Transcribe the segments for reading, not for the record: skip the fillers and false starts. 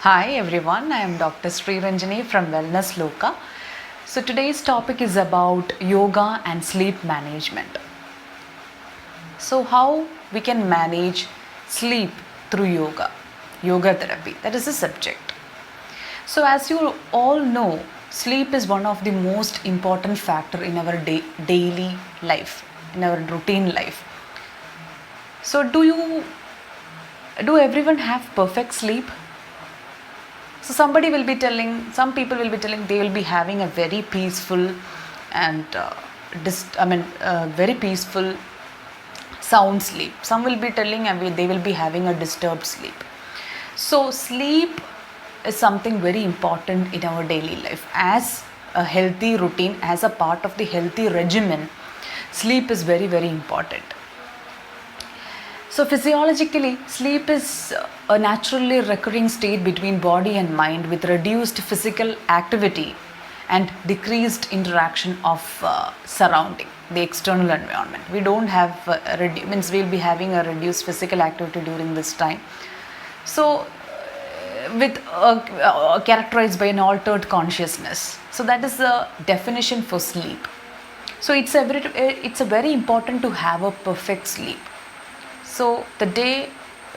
Hi everyone, I am Dr. Sri Ranjani from Wellness Loka. So today's topic is about yoga and sleep management. So how we can manage sleep through yoga therapy, that is the subject. So as you all know, sleep is one of the most important factor in our daily life, in our routine life. So do everyone have perfect sleep? So some people will be telling they will be having a very peaceful and very peaceful sound sleep. Some will be telling they will be having a disturbed sleep. So sleep is something very important in our daily life. As a healthy routine, as a part of the healthy regimen, sleep is very, very important. So physiologically, sleep is a naturally recurring state between body and mind with reduced physical activity and decreased interaction of surrounding, the external environment. We don't have we'll be having a reduced physical activity during this time. So with characterized by an altered consciousness. So that is the definition for sleep. So it's a very important to have a perfect sleep. So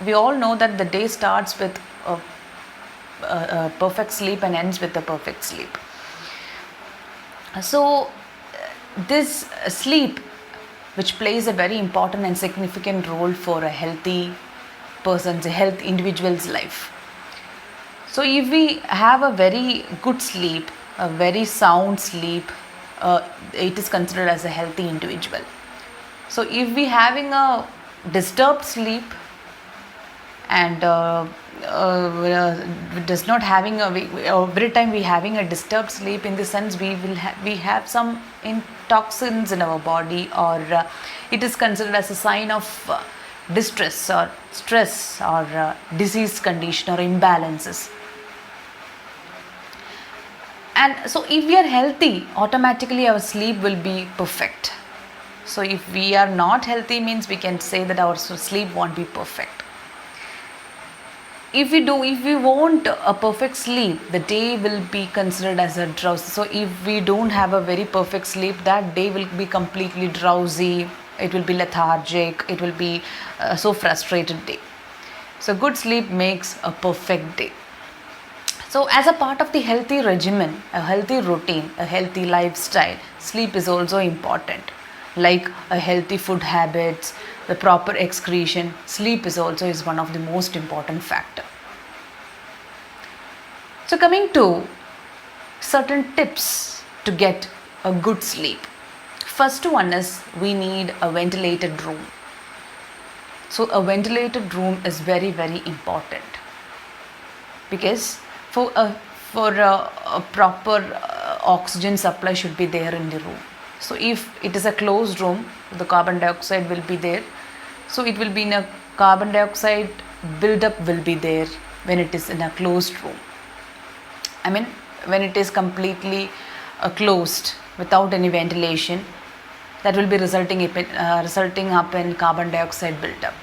we all know that the day starts with a perfect sleep and ends with a perfect sleep. So this sleep, which plays a very important and significant role for a healthy person's, a healthy individual's life. So if we have a very good sleep, a very sound sleep, it is considered as a healthy individual. So if we having a disturbed sleep and does not having every time we having a disturbed sleep, in the sense we have some toxins in our body, or it is considered as a sign of distress or stress or disease condition or imbalances. And so if we are healthy, automatically our sleep will be perfect. So if we are not healthy, means we can say that our sleep won't be perfect. If we want a perfect sleep, the day will be considered as a drowsy. So if we don't have a very perfect sleep, that day will be completely drowsy, it will be lethargic, it will be so frustrated day. So good sleep makes a perfect day. So as a part of the healthy regimen, a healthy routine, a healthy lifestyle, sleep is also important. Like a healthy food habits, the proper excretion, sleep is one of the most important factor. So coming to certain tips to get a good sleep. First one is we need a ventilated room. So a ventilated room is very, very important, because for a proper oxygen supply should be there in the room. So if it is a closed room, the carbon dioxide will be there. So it will be in a carbon dioxide buildup will be there when it is in a closed room. When it is completely closed without any ventilation, that will be resulting up in carbon dioxide buildup.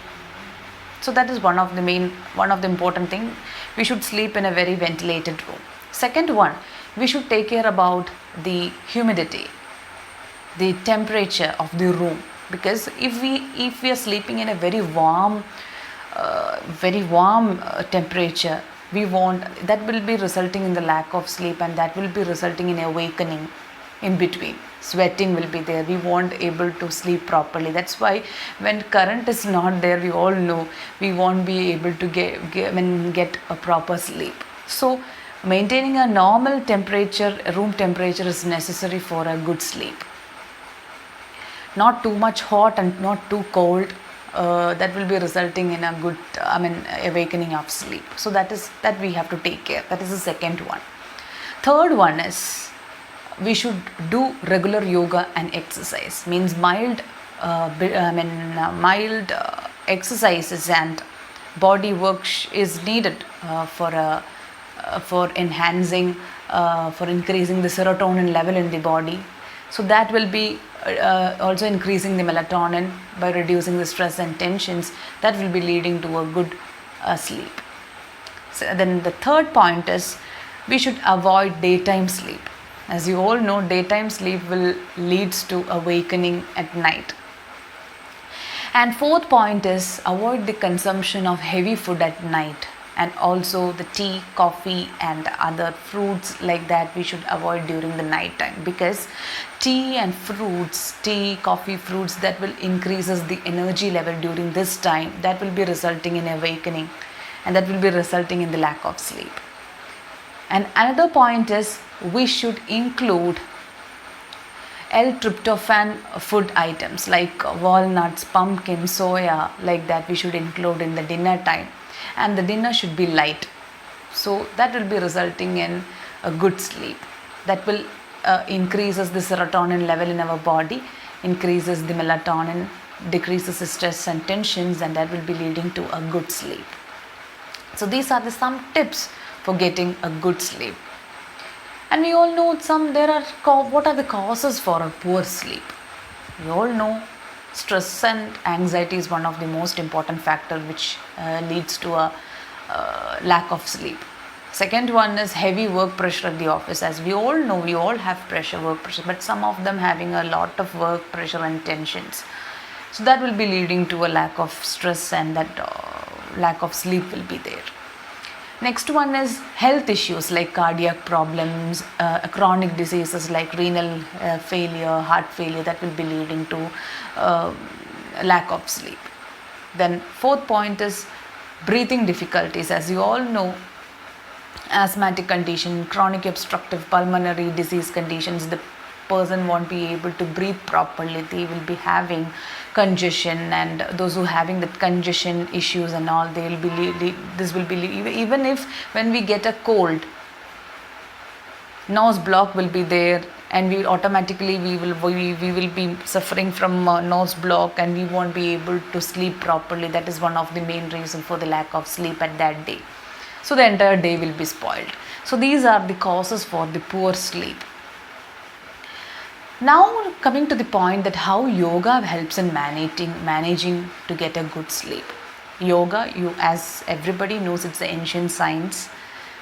So that is one of the important thing. We should sleep in a very ventilated room. Second one, we should take care about the humidity, the temperature of the room, because if we are sleeping in a very warm temperature, that will be resulting in the lack of sleep, and that will be resulting in awakening in between. Sweating will be there, we won't able to sleep properly. That's why when current is not there, we all know we won't be able to get a proper sleep. So maintaining a normal temperature, room temperature, is necessary for a good sleep. Not too much hot and not too cold, that will be resulting in a good awakening of sleep. So that we have to take care. That is the second one. Third one is we should do regular yoga and exercise. Means mild exercises and body work is needed for enhancing, for increasing the serotonin level in the body. So that will be also increasing the melatonin by reducing the stress and tensions. That will be leading to a good sleep. So then the third point is we should avoid daytime sleep. As you all know, daytime sleep will leads to awakening at night. And fourth point is avoid the consumption of heavy food at night, and also the tea, coffee and other fruits like that we should avoid during the night time, because tea, coffee, fruits, that will increases the energy level during this time, that will be resulting in awakening, and that will be resulting in the lack of sleep. And another point is we should include L-tryptophan food items like walnuts, pumpkin, soya, like that we should include in the dinner time, and the dinner should be light. So that will be resulting in a good sleep. That will increases the serotonin level in our body, increases the melatonin, decreases the stress and tensions, and that will be leading to a good sleep. So these are the some tips for getting a good sleep. And we all know what are the causes for a poor sleep. We all know stress and anxiety is one of the most important factor which leads to a lack of sleep. Second one is heavy work pressure at the office. As we all know, we all have work pressure, but some of them having a lot of work pressure and tensions. So that will be leading to a lack of stress, and that lack of sleep will be there. Next one is health issues like cardiac problems, chronic diseases like renal failure, heart failure, that will be leading to lack of sleep. Then fourth point is breathing difficulties. As you all know, asthmatic condition, chronic obstructive pulmonary disease conditions, the person won't be able to breathe properly, they will be having congestion, and those who having that congestion issues and all, they will be this will be even if when we get a cold, nose block will be there, and we automatically we will be suffering from nose block, and we won't be able to sleep properly. That is one of the main reason for the lack of sleep at that day. So the entire day will be spoiled. So these are the causes for the poor sleep. Now coming to the point that how yoga helps in managing to get a good sleep. Yoga, as everybody knows, it's the ancient science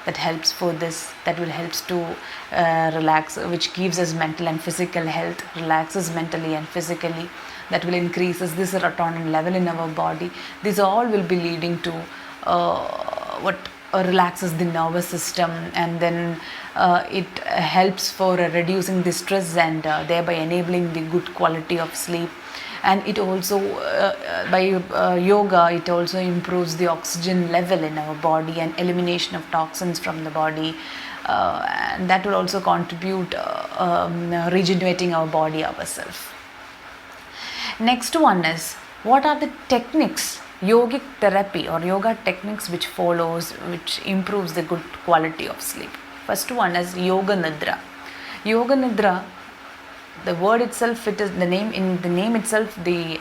that helps for this, that will helps to relax, which gives us mental and physical health, relaxes mentally and physically, that will increases the serotonin level in our body. These all will be leading to relaxes the nervous system, and then it helps for reducing the stress, and thereby enabling the good quality of sleep. And it also by yoga, it also improves the oxygen level in our body and elimination of toxins from the body, and that will also contribute regenerating our body ourselves. Next one is, what are the techniques, yogic therapy or yoga techniques which improves the good quality of sleep. First one is yoga nidra. Yoga nidra, the word itself, it is the name itself, the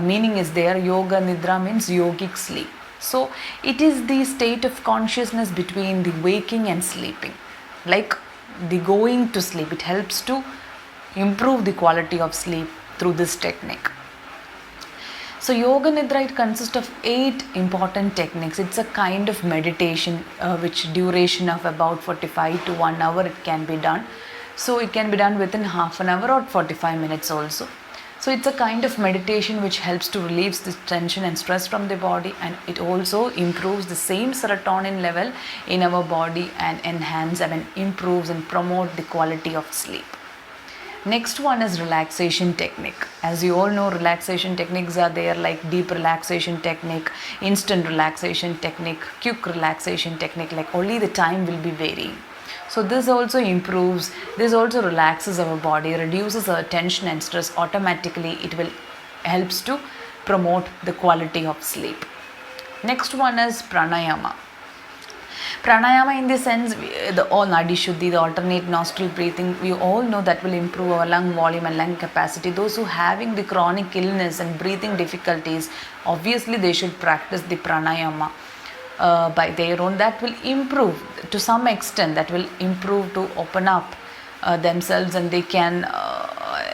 meaning is there. Yoga nidra means yogic sleep. So it is the state of consciousness between the waking and sleeping, like the going to sleep. It helps to improve the quality of sleep through this technique. So yoga nidra, it consists of 8 important techniques. It's a kind of meditation which duration of about 45 to 1 hour it can be done. So it can be done within half an hour or 45 minutes also. So it's a kind of meditation which helps to relieve the tension and stress from the body, and it also improves the same serotonin level in our body and improves and promote the quality of sleep. Next one is relaxation technique. As you all know, relaxation techniques are there, like deep relaxation technique, instant relaxation technique, quick relaxation technique, like only the time will be varying. So this also relaxes our body, reduces our tension and stress. Automatically it will helps to promote the quality of sleep. Next one is pranayama. Pranayama, in the sense, the Nadi Shuddhi, the alternate nostril breathing, we all know that will improve our lung volume and lung capacity. Those who having the chronic illness and breathing difficulties, obviously they should practice the pranayama by their own. That will improve to some extent, that will improve to open up themselves, and they can,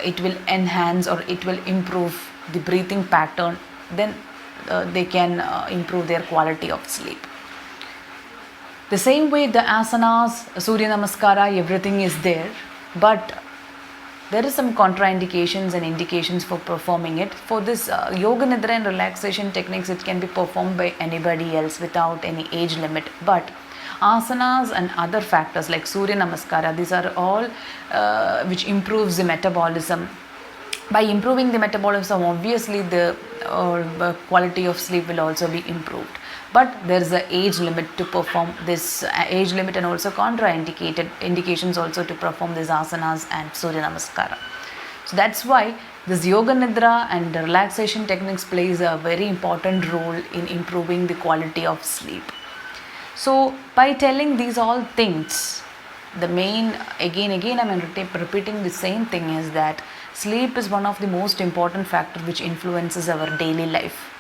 it will enhance or it will improve the breathing pattern. Then they can improve their quality of sleep. The same way the asanas, Surya Namaskara, everything is there, but there is some contraindications and indications for performing it. For this yoga nidra and relaxation techniques, it can be performed by anybody else without any age limit. But asanas and other factors like Surya Namaskara, these are all which improves the metabolism. By improving the metabolism, obviously the quality of sleep will also be improved. But there is an age limit to perform this, age limit, and also contraindicated indications also to perform these asanas and Surya Namaskara. So that's why this yoga nidra and relaxation techniques plays a very important role in improving the quality of sleep. So by telling these all things, the main, again I'm repeating the same thing, is that sleep is one of the most important factors which influences our daily life.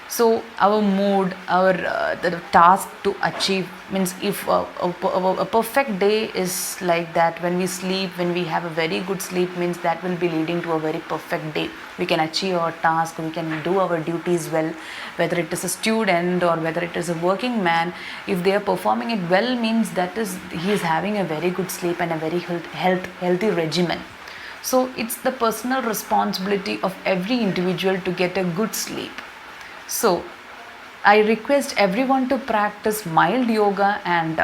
So our mood, our the task to achieve, means if a perfect day is like that, when we sleep, when we have a very good sleep, means that will be leading to a very perfect day. We can achieve our task, we can do our duties well, whether it is a student or whether it is a working man. If they are performing it well, means that is he is having a very good sleep and a very healthy regimen. So it's the personal responsibility of every individual to get a good sleep. So I request everyone to practice mild yoga and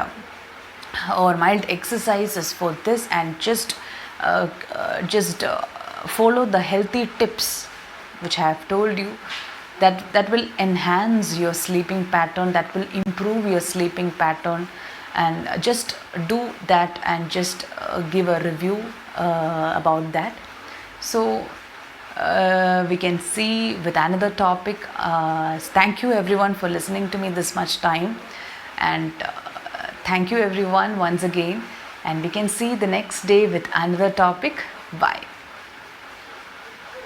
or mild exercises for this, and just follow the healthy tips which I have told you, that will enhance your sleeping pattern, that will improve your sleeping pattern. And just do that and just give a review about that. So we can see with another topic. Thank you everyone for listening to me this much time, and thank you everyone once again, and we can see the next day with another topic. Bye.